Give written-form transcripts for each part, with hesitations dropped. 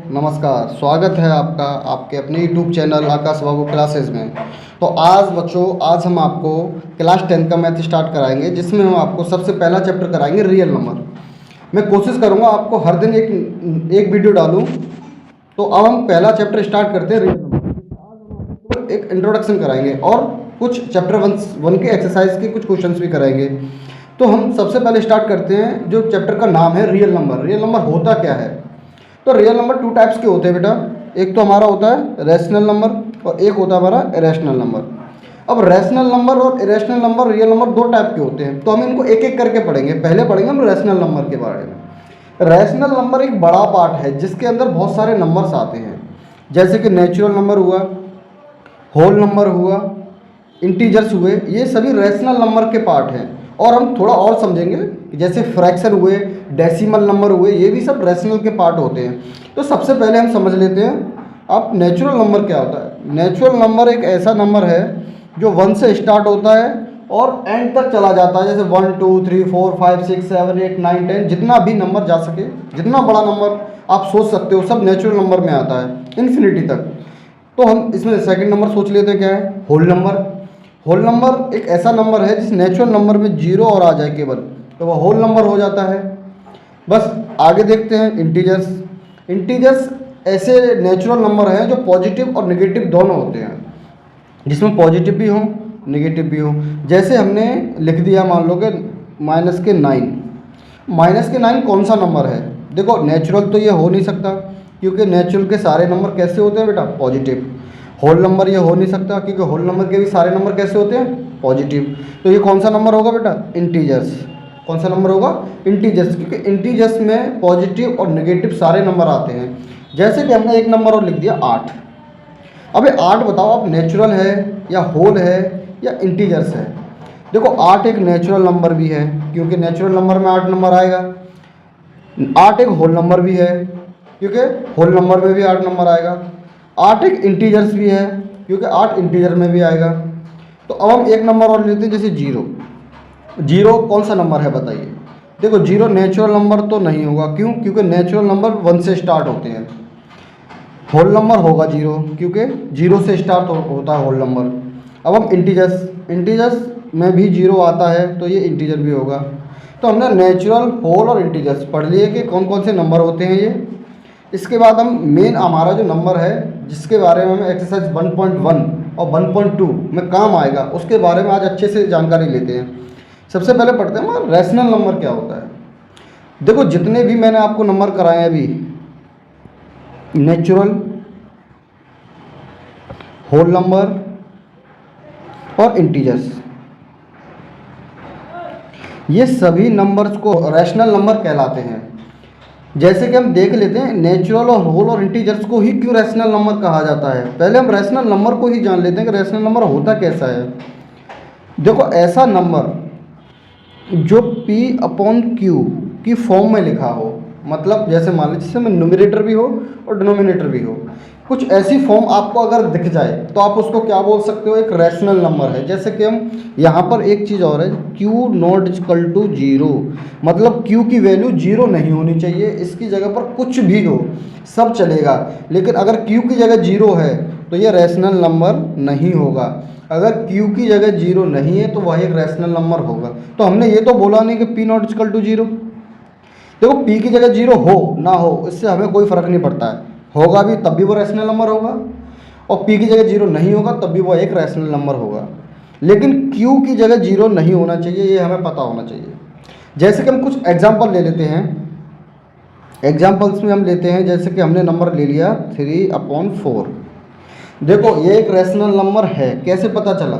नमस्कार, स्वागत है आपका आपके अपने यूट्यूब चैनल आकाश बाबू क्लासेस में। तो आज बच्चों, आज हम आपको क्लास 10 का मैथ स्टार्ट कराएंगे, जिसमें हम आपको सबसे पहला चैप्टर कराएंगे रियल नंबर। मैं कोशिश करूंगा आपको हर दिन एक वीडियो डालूं। तो अब हम पहला चैप्टर स्टार्ट करते हैं, रियल नंबर। आज हम आपको एक इंट्रोडक्शन कराएंगे और कुछ चैप्टर वन के एक्सरसाइज के कुछ क्वेश्चंस भी कराएंगे। तो हम सबसे पहले स्टार्ट करते हैं, जो चैप्टर का नाम है रियल नंबर। रियल नंबर होता क्या है? तो रियल नंबर टू टाइप्स के होते हैं बेटा। एक तो हमारा होता है रैशनल नंबर और एक होता है हमारा इरेशनल नंबर। अब रैशनल नंबर और इरेशनल नंबर, रियल नंबर दो टाइप के होते हैं। तो हम इनको एक एक करके पढ़ेंगे। पहले पढ़ेंगे हम रैशनल नंबर के बारे में। रैशनल नंबर एक बड़ा पार्ट है जिसके अंदर बहुत सारे नंबर्स आते हैं, जैसे कि नेचुरल नंबर हुआ, होल नंबर हुआ, इंटीजर्स हुए। ये सभी रैशनल नंबर के पार्ट हैं। और हम थोड़ा और समझेंगे, जैसे फ्रैक्शन हुए, डेसिमल नंबर हुए, ये भी सब रैशनल के पार्ट होते हैं। तो सबसे पहले हम समझ लेते हैं अब नेचुरल नंबर क्या होता है। नेचुरल नंबर एक ऐसा नंबर है जो 1 से स्टार्ट होता है और एंड तक चला जाता है, जैसे 1 2 3 4 5 6 7 8 9 10, जितना भी नंबर जा सके, जितना बड़ा नंबर आप सोच सकते हो, सब नेचुरल नंबर में आता है, इन्फिनिटी तक। तो हम इसमें सेकंड नंबर सोच लेते हैं, क्या है? Whole number. होल नंबर एक ऐसा नंबर है जिस नेचुरल नंबर में जीरो और आ जाए केवल, तो वह होल नंबर हो जाता है। बस आगे देखते हैं इंटीजर्स। इंटीजर्स ऐसे नेचुरल नंबर हैं जो पॉजिटिव और नेगेटिव दोनों होते हैं, जिसमें पॉजिटिव भी हो नेगेटिव भी हो। जैसे हमने लिख दिया, मान लो कि -9। -9 कौन सा नंबर है? देखो, नेचुरल तो ये हो नहीं सकता, क्योंकि नेचुरल के सारे नंबर कैसे होते हैं बेटा? पॉजिटिव। होल नंबर ये हो नहीं सकता, क्योंकि होल नंबर के भी सारे नंबर कैसे होते हैं? पॉजिटिव। तो ये कौन सा नंबर होगा बेटा? इंटीजर्स। कौन सा नंबर होगा? इंटीजर्स, क्योंकि इंटीजर्स में पॉजिटिव और नेगेटिव सारे नंबर आते हैं। जैसे कि हमने एक नंबर और लिख दिया 8। अब ये 8 बताओ, अब नेचुरल है या होल है या इंटीजर्स है? देखो, 8 एक नेचुरल नंबर भी है, क्योंकि नेचुरल नंबर में 8 नंबर आएगा। 8 एक होल नंबर भी है, क्योंकि होल नंबर में भी 8 नंबर आएगा। 8 एक इंटीजर्स भी है, क्योंकि 8 इंटीजर में भी आएगा। तो अब हम एक नंबर और लेते हैं, जैसे 0। 0 कौन सा नंबर है बताइए? देखो, 0 नेचुरल नंबर तो नहीं होगा। क्यों? क्योंकि नेचुरल नंबर 1 से स्टार्ट होते हैं। होल नंबर होगा 0, क्योंकि 0 से स्टार्ट होता है होल नंबर। अब हम इंटीजर्स, इंटीजर्स में भी 0 आता है, तो ये इंटीजर भी होगा। तो हमने नेचुरल, होल और इंटीजर्स पढ़ लिए कि कौन कौन से नंबर होते हैं ये। इसके बाद हम मेन हमारा जो नंबर है, जिसके बारे में हमें एक्सरसाइज 1.1 और 1.2 में काम आएगा, उसके बारे में आज अच्छे से जानकारी लेते हैं। सबसे पहले पढ़ते हैं हमारा रैशनल नंबर क्या होता है। देखो, जितने भी मैंने आपको नंबर कराए हैं अभी, नेचुरल, होल नंबर और इंटीजर्स, ये सभी नंबर्स को रैशनल नंबर कहलाते हैं। जैसे कि हम देख लेते हैं, नेचुरल और होल और इंटीजर्स को ही क्यों रैशनल नंबर कहा जाता है। पहले हम रैशनल नंबर को ही जान लेते हैं कि रैशनल नंबर होता कैसा है। देखो, ऐसा नंबर जो P/Q की फॉर्म में लिखा हो, मतलब जैसे मान लीजिए जिसमें न्यूमरेटर भी हो और डिनोमिनेटर भी हो, कुछ ऐसी फॉर्म आपको अगर दिख जाए तो आप उसको क्या बोल सकते हो? एक रैशनल नंबर है। जैसे कि हम यहाँ पर एक चीज़ और है, Q≠0, मतलब Q की वैल्यू 0 नहीं होनी चाहिए। इसकी जगह पर कुछ भी हो, सब चलेगा। लेकिन अगर Q की जगह 0 है तो ये रैशनल नंबर नहीं होगा। अगर Q की जगह 0 नहीं है तो वह एक रैशनल नंबर होगा। तो हमने ये तो बोला नहीं कि P≠0। देखो, P की जगह 0 हो ना हो, इससे हमें कोई फ़र्क नहीं पड़ता है। होगा भी तब भी वो रैशनल नंबर होगा, और P की जगह 0 नहीं होगा तब भी वो एक रैशनल नंबर होगा। लेकिन Q की जगह 0 नहीं होना चाहिए, ये हमें पता होना चाहिए। जैसे कि हम कुछ एग्जाम्पल ले लेते हैं। एग्जाम्पल्स में हम लेते हैं, जैसे कि हमने नंबर ले लिया 3/4। देखो, ये एक रैशनल नंबर है। कैसे पता चला?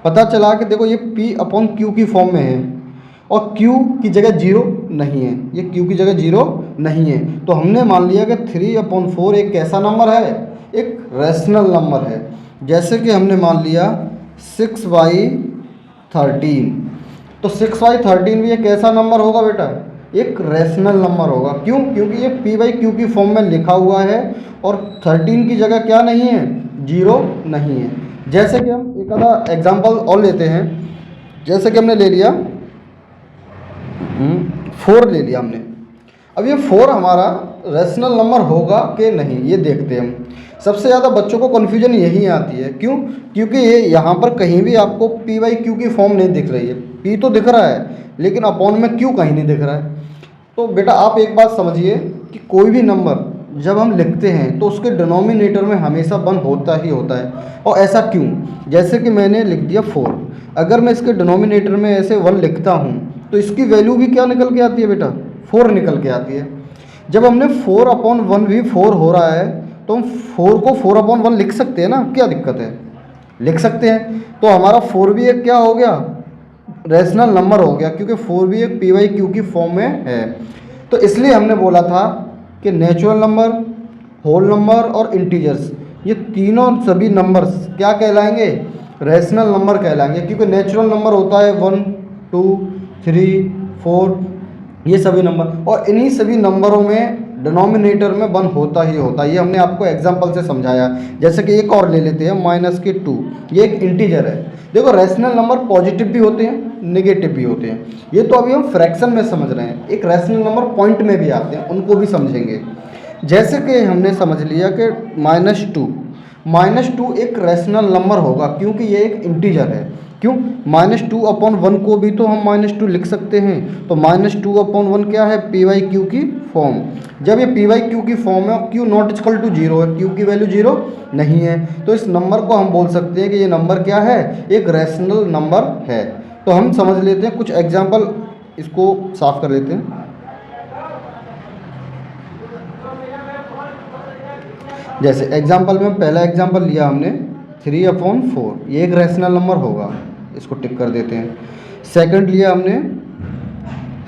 पता चला कि देखो, ये P/Q की फॉर्म में है और Q की जगह 0 नहीं है। ये Q की जगह 0 नहीं है, तो हमने मान लिया कि 3/4 एक कैसा नंबर है? एक रैशनल नंबर है। जैसे कि हमने मान लिया 6/13, तो 6/13 भी एक कैसा नंबर होगा बेटा? एक रैशनल नंबर होगा। क्यों? क्योंकि ये P/Q की फॉर्म में लिखा हुआ है और 13 की जगह क्या नहीं है? 0 नहीं है। जैसे कि हम एक आधा एग्जाम्पल और लेते हैं। जैसे कि हमने ले लिया 4 ले लिया हमने। अब ये 4 हमारा रैशनल नंबर होगा कि नहीं, ये देखते हैं हम। सबसे ज़्यादा बच्चों को कन्फ्यूजन यही आती है, क्यों? क्योंकि ये यहाँ पर कहीं भी आपको पी बाई क्यू की फॉर्म नहीं दिख रही है। पी तो दिख रहा है लेकिन अपॉन में क्यू कहीं नहीं दिख रहा है। तो बेटा आप एक बात समझिए कि कोई भी नंबर जब हम लिखते हैं तो उसके डिनोमिनेटर में हमेशा 1 होता ही होता है। और ऐसा क्यों? जैसे कि मैंने लिख दिया 4, अगर मैं इसके डिनोमिनेटर में ऐसे 1 लिखता हूँ तो इसकी वैल्यू भी क्या निकल के आती है बेटा? 4 निकल के आती है। जब हमने 4/1 भी 4 हो रहा है तो हम 4 को 4/1 लिख सकते हैं ना, क्या दिक्कत है? लिख सकते हैं। तो हमारा 4 भी एक क्या हो गया? रैशनल नंबर हो गया, क्योंकि 4 भी एक पी बाई क्यू की फॉर्म में है। तो इसलिए हमने बोला था कि नेचुरल नंबर, होल नंबर और इंटीजर्स, ये तीनों सभी नंबर्स क्या कहलाएंगे? रैशनल नंबर कहलाएंगे। क्योंकि नेचुरल नंबर होता है 1, 2, 3, 4, ये सभी नंबर, और इन्हीं सभी नंबरों में डिनोमिनेटर में 1 होता ही होता है। ये हमने आपको एग्जांपल से समझाया। जैसे कि एक और ले लेते हैं, -2, ये एक इंटीजर है। देखो रैशनल नंबर पॉजिटिव भी होते हैं, नेगेटिव भी होते हैं। ये तो अभी हम फ्रैक्शन में समझ रहे हैं। एक रैशनल नंबर पॉइंट में भी आते हैं, उनको भी समझेंगे। जैसे कि हमने समझ लिया कि -2 एक रैशनल नंबर होगा, क्योंकि ये एक इंटीजर है। क्यों? -2/1 को भी तो हम -2 लिख सकते हैं। तो -2/1 क्या है? पी बाई क्यू की फॉर्म। जब ये पी बाई क्यू की फॉर्म है और क्यू नॉट इक्वल टू 0 है, क्यू की वैल्यू 0 नहीं है, तो इस नंबर को हम बोल सकते हैं कि ये नंबर क्या है? एक रैशनल नंबर है। तो हम समझ लेते हैं कुछ एग्जाम्पल, इसको साफ कर लेते हैं। जैसे एग्जाम्पल में पहला एग्जाम्पल लिया हमने 3/4, ये एक रैशनल नंबर होगा, इसको टिक कर देते हैं। सेकंड लिया हमने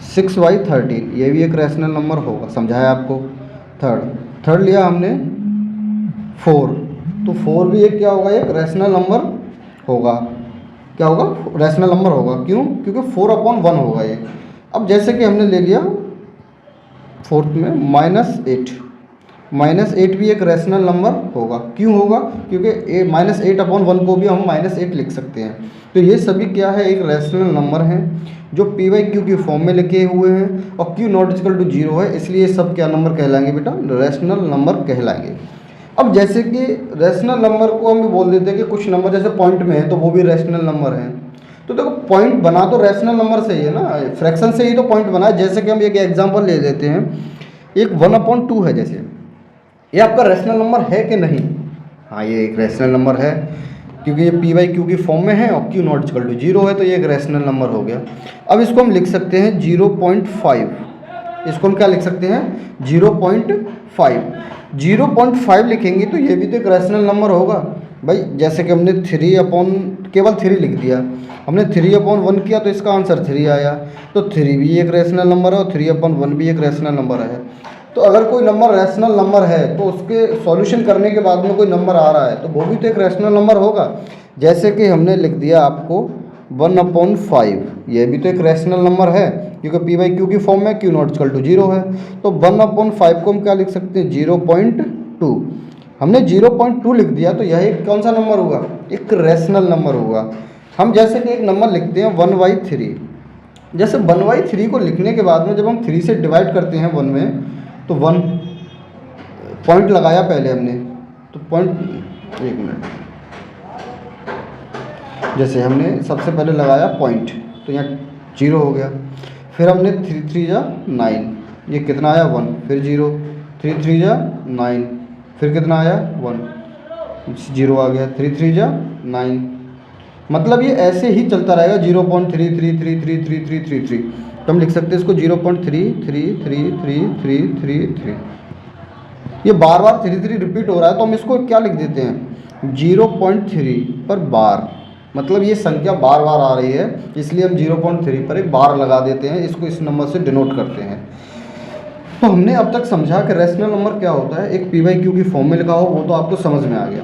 6/13, ये भी एक रैशनल नंबर होगा, समझाया आपको। थर्ड लिया हमने 4, तो 4 भी एक क्या होगा? एक रैशनल नंबर होगा। क्या होगा? रैशनल नंबर होगा। क्यों? क्योंकि 4/1 होगा ये। अब जैसे कि हमने ले लिया फोर्थ में -8 भी एक रैशनल नंबर होगा। क्यों होगा? क्योंकि -8/1 को भी हम -8 लिख सकते हैं। तो ये सभी क्या है? एक रैशनल नंबर हैं जो पी बाई क्यू की फॉर्म में लिखे हुए हैं और क्यू नॉट इक्वल टू 0 है, इसलिए सब क्या नंबर कहलाएंगे बेटा? रैशनल नंबर कहलाएंगे। अब जैसे कि रैशनल नंबर को हम बोल देते हैं कि कुछ नंबर जैसे पॉइंट में है तो वो भी रैशनल नंबर है। तो देखो पॉइंट बना तो रैशनल नंबर से ही है ना, फ्रैक्शन से ही तो पॉइंट बना है। जैसे कि हम एक एग्जांपल ले लेते हैं, एक 1/2 है, जैसे ये आपका रैशनल नंबर है कि नहीं? हाँ, ये एक रैशनल नंबर है, क्योंकि ये पी बाई क्यू की फॉर्म में है और क्यू नॉट इक्वल टू 0 है, तो ये एक रैशनल नंबर हो गया। अब इसको हम लिख सकते हैं 0.5। इसको हम क्या लिख सकते हैं? 0.5। 0.5 लिखेंगे तो ये भी तो एक रैशनल नंबर होगा भाई। जैसे कि हमने केवल 3 लिख दिया, हमने 3/1 किया तो इसका आंसर 3 आया। तो 3 भी एक रैशनल नंबर है और 3/1 भी एक रैशनल नंबर है। तो अगर कोई नंबर रैशनल नंबर है तो उसके सॉल्यूशन करने के बाद में कोई नंबर आ रहा है तो वो भी तो एक रैशनल नंबर होगा। जैसे कि हमने लिख दिया आपको 1/5, ये भी तो एक रैशनल नंबर है, क्योंकि पी बाई क्यू की फॉर्म में क्यू नॉट इक्वल टू 0 है। तो 1/5 को हम क्या लिख सकते हैं? 0.2। हमने 0.2 लिख दिया तो यह एक कौन सा नंबर होगा? एक रैशनल नंबर होगा। हम जैसे कि एक नंबर लिखते हैं 1/3। जैसे 1/3 को लिखने के बाद में जब हम 3 से डिवाइड करते हैं 1 में, तो 1 पॉइंट लगाया पहले हमने, तो एक मिनट, जैसे हमने सबसे पहले लगाया पॉइंट तो यहाँ 0 हो गया। फिर हमने 3 3 जा 9, ये कितना आया? 1। फिर 0, 3 3 जा 9, फिर कितना आया? 1, 0 आ गया। 3 3 जा 9, मतलब ये ऐसे ही चलता रहेगा 0.33333333। तो हम लिख सकते हैं इसको 0.33333333। ये बार बार 3 रिपीट हो रहा है तो हम इसको क्या लिख देते हैं? 0.3 पर बार, मतलब ये संख्या बार बार आ रही है इसलिए हम 0.3 पर एक बार लगा देते हैं, इसको इस नंबर से डिनोट करते हैं। तो हमने अब तक समझा कि रैशनल नंबर क्या होता है। एक पी बाई क्यू की फॉर्म में लिखा हो वो तो आपको समझ में आ गया।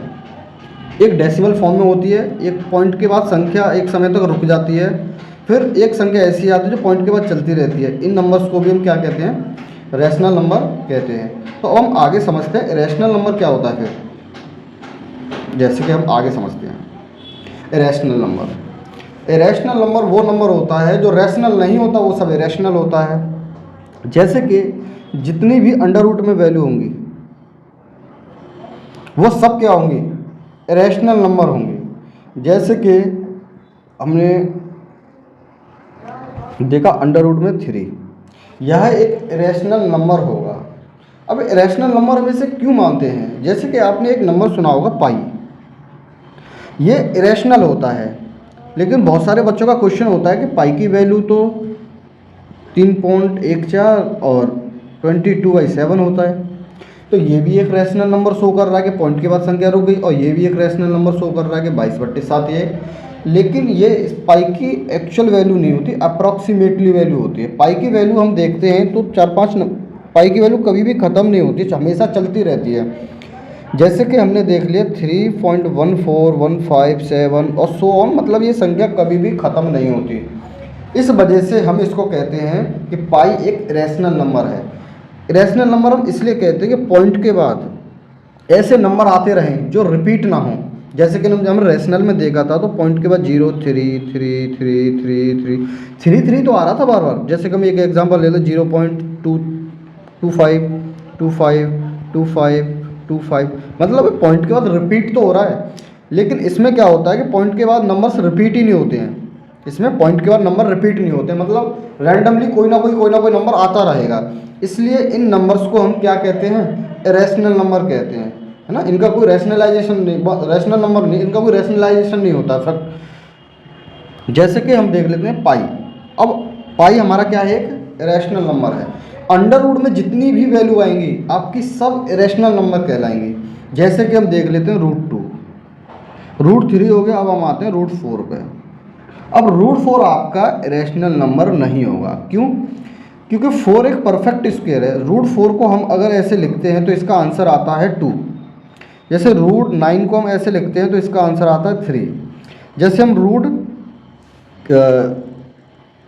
एक डेसिमल फॉर्म में होती है, एक पॉइंट के बाद संख्या एक समय तक रुक जाती है, फिर एक संख्या ऐसी आती है जो पॉइंट के बाद चलती रहती है। इन नंबर्स को भी हम क्या कहते हैं? रैशनल नंबर कहते हैं। तो अब हम आगे समझते हैं रैशनल नंबर क्या होता है। फिर जैसे कि हम आगे समझते हैं इरेशनल नंबर। इरेशनल नंबर वो नंबर होता है जो रैशनल नहीं होता, वो सब इरेशनल होता है। जैसे कि जितनी भी अंडर रूट में वैल्यू होंगी वो सब क्या होंगी, इरेशनल नंबर होंगी। जैसे कि हमने देखा अंडर रूट में 3, यह एक इरेशनल नंबर होगा। अब इरेशनल नंबर हम इसे क्यों मानते हैं, जैसे कि आपने एक नंबर सुना होगा पाई, ये इरेशनल होता है, लेकिन बहुत सारे बच्चों का क्वेश्चन होता है कि पाई की वैल्यू तो 3.14 और 22/7 होता है, तो ये भी एक रैशनल नंबर शो कर रहा है कि पॉइंट के बाद संख्या रुक गई, और ये भी एक रैशनल नंबर शो कर रहा है कि 22/7 ये। लेकिन ये पाई की एक्चुअल वैल्यू नहीं होती, अप्रॉक्सीमेटली वैल्यू होती है। पाई की वैल्यू हम देखते हैं तो 4-5 पाई की वैल्यू कभी भी ख़त्म नहीं होती, हमेशा चलती रहती है। जैसे कि हमने देख लिया 3.14157 और सो ऑन, मतलब ये संख्या कभी भी ख़त्म नहीं होती। इस वजह से हम इसको कहते हैं कि पाई एक इरेशनल नंबर है। इरेशनल नंबर हम इसलिए कहते हैं कि पॉइंट के बाद ऐसे नंबर आते रहें जो रिपीट ना हों। जैसे कि हम रैशनल में देखा था तो पॉइंट के बाद 0 3 3 3 3 3 3 3 तो आ रहा था बार बार। जैसे कि हम एक एग्जांपल ले लो 0.225 25 25 25, मतलब पॉइंट के बाद रिपीट तो हो रहा है। लेकिन इसमें क्या होता है कि पॉइंट के बाद नंबर्स रिपीट ही नहीं होते हैं। इसमें पॉइंट के बाद नंबर रिपीट नहीं होते, मतलब रैंडमली कोई ना कोई नंबर आता रहेगा। इसलिए इन नंबर्स को हम क्या कहते हैं, इरेशनल नंबर कहते हैं, है ना। इनका कोई रैशनलाइजेशन नहीं, रैशनल नंबर नहीं, इनका कोई रैशनलाइजेशन नहीं होता फैक्ट। जैसे कि हम देख लेते हैं पाई। अब पाई हमारा क्या है, एक इरेशनल नंबर है। अंडर रूट में जितनी भी वैल्यू आएंगी आपकी सब इरेशनल नंबर कहलाएंगी। जैसे कि हम देख लेते हैं √2, √3 हो गया। अब हम आते हैं √4 पे। अब √4 आपका इरेशनल नंबर नहीं होगा, क्यों? क्योंकि 4 एक परफेक्ट स्क्वायर है। √4 को हम अगर ऐसे लिखते हैं तो इसका आंसर आता है 2। जैसे √9 को हम ऐसे लिखते हैं तो इसका आंसर आता है 3। जैसे हम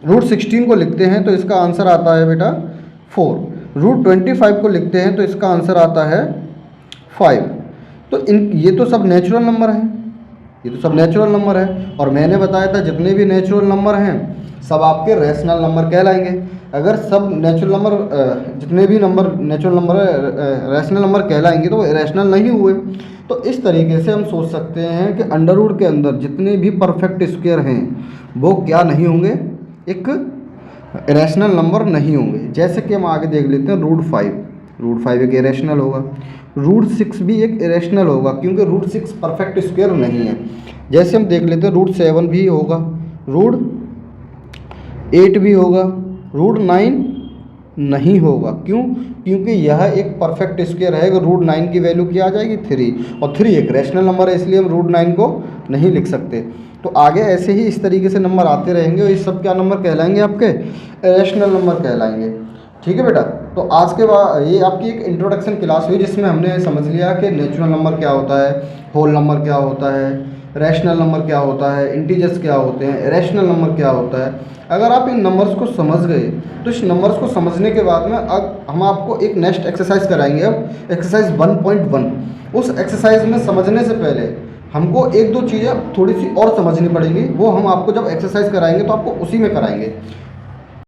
√16 को लिखते हैं तो इसका आंसर आता है बेटा 4। √25 को लिखते हैं तो इसका आंसर आता है 5। तो ये तो सब नेचुरल नंबर हैं, ये तो सब नेचुरल नंबर है। और मैंने बताया था जितने भी नेचुरल नंबर हैं सब आपके रैशनल नंबर कहलाएंगे। अगर सब नेचुरल नंबर जितने भी number natural number rational number कहलाएंगे तो वो इरेशनल नहीं हुए। तो इस तरीके से हम सोच सकते हैं कि अंडर रूट के अंदर जितने भी परफेक्ट स्क्वायर हैं वो क्या नहीं होंगे, एक इरेशनल नंबर नहीं होंगे। जैसे कि हम आगे देख लेते हैं √5 एक इरेशनल होगा। √6 भी एक इरेशनल होगा क्योंकि √6 परफेक्ट स्क्वायर नहीं है। जैसे हम देख लेते हैं √7 भी होगा, √8 भी होगा, √9 नहीं होगा। क्यों? क्योंकि यह एक परफेक्ट स्क्वायर है। √9 की वैल्यू क्या आ जाएगी 3, और 3 एक रैशनल नंबर है, इसलिए हम √9 को नहीं लिख सकते। तो आगे ऐसे ही इस तरीके से नंबर आते रहेंगे और ये सब क्या नंबर कहलाएंगे, आपके रैशनल नंबर कहलाएंगे। ठीक है बेटा। तो आज के बाद ये आपकी एक इंट्रोडक्शन क्लास हुई जिसमें हमने समझ लिया कि नेचुरल नंबर क्या होता है, होल नंबर क्या होता है, रैशनल नंबर क्या होता है, इंटीजर्स क्या होते हैं, इरेशनल नंबर क्या होता है। अगर आप इन नंबर्स को समझ गए तो इस नंबर्स को समझने के बाद में अब हम आपको एक नेक्स्ट एक्सरसाइज कराएंगे। अब एक्सरसाइज 1.1। उस एक्सरसाइज में समझने से पहले हमको 1-2 चीज़ें थोड़ी सी और समझनी पड़ेंगी, वो हम आपको जब एक्सरसाइज कराएंगे तो आपको उसी में कराएंगे।